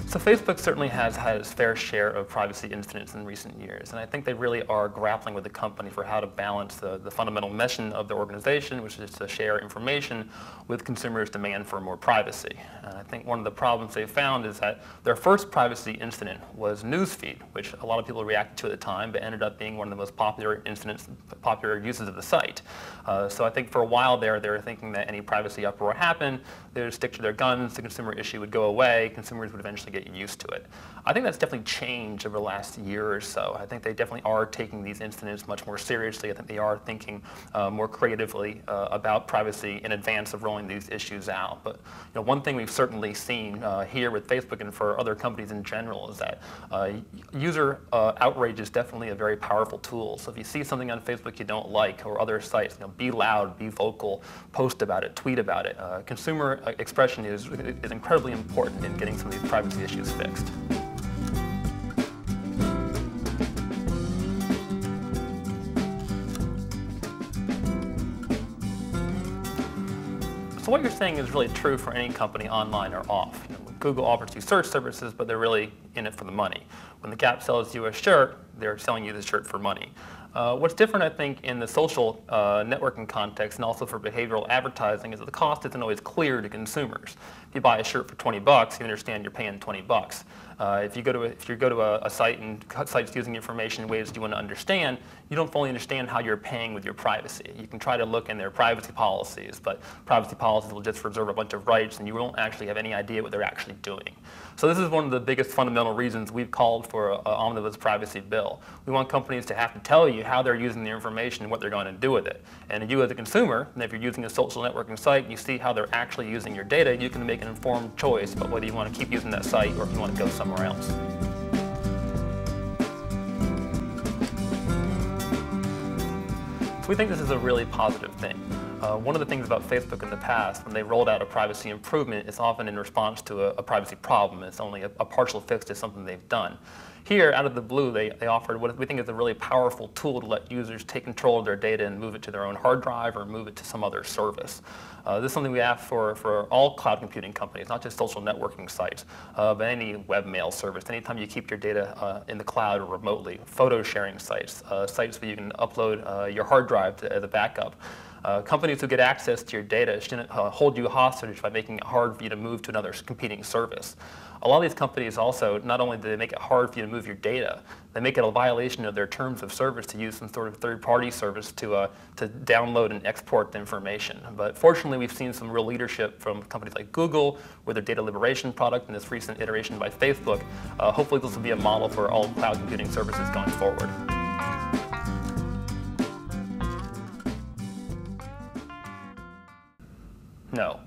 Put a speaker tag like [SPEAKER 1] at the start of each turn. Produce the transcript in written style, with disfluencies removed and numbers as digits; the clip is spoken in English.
[SPEAKER 1] So Facebook certainly has had its fair share of privacy incidents in recent years, and I think they really are grappling with the company for how to balance the fundamental mission of the organization, which is to share information, with consumers' demand for more privacy. And I think one of the problems they found is that their first privacy incident was Newsfeed, which a lot of people reacted to at the time, but ended up being one of the most popular popular uses of the site. So I think for a while there, they were thinking that any privacy uproar happened, they would stick to their guns, the consumer issue would go away, consumers would eventually get used to it. I think that's definitely changed over the last year or so. I think they definitely are taking these incidents much more seriously. I think they are thinking more creatively about privacy in advance of rolling these issues out. But one thing we've certainly seen here with Facebook and for other companies in general is that user outrage is definitely a very powerful tool. So if you see something on Facebook you don't like or other sites, be loud, be vocal, post about it, tweet about it. Consumer expression is incredibly important in getting some of these privacy issues fixed. So what you're saying is really true for any company, online or off. Google offers you search services, but they're really in it for the money. When the Gap sells you a shirt, they're selling you the shirt for money. What's different, I think, in the social networking context and also for behavioral advertising is that the cost isn't always clear to consumers. If you buy a shirt for 20 bucks, you understand you're paying 20 bucks. If you go to a site and site's using information in ways you want to understand, you don't fully understand how you're paying with your privacy. You can try to look in their privacy policies, but privacy policies will just reserve a bunch of rights and you won't actually have any idea what they're actually doing. So this is one of the biggest fundamental reasons we've called for an omnibus privacy bill. We want companies to have to tell you how they're using the information and what they're going to do with it. And you as a consumer, and if you're using a social networking site and you see how they're actually using your data, you can make an informed choice about whether you want to keep using that site or if you want to go somewhere else. So we think this is a really positive thing. One of the things about Facebook in the past, when they rolled out a privacy improvement, it's often in response to a privacy problem. It's only a partial fix to something they've done. Here, out of the blue, they offered what we think is a really powerful tool to let users take control of their data and move it to their own hard drive or move it to some other service. This is something we ask for all cloud computing companies, not just social networking sites, but any webmail service. Anytime you keep your data in the cloud or remotely, photo sharing sites, sites where you can upload your hard drive as a backup. Companies who get access to your data shouldn't hold you hostage by making it hard for you to move to another competing service. A lot of these companies also, not only do they make it hard for you to move your data, they make it a violation of their terms of service to use some sort of third-party service to download and export the information. But fortunately, we've seen some real leadership from companies like Google with their data liberation product and this recent iteration by Facebook. Hopefully this will be a model for all cloud computing services going forward. No.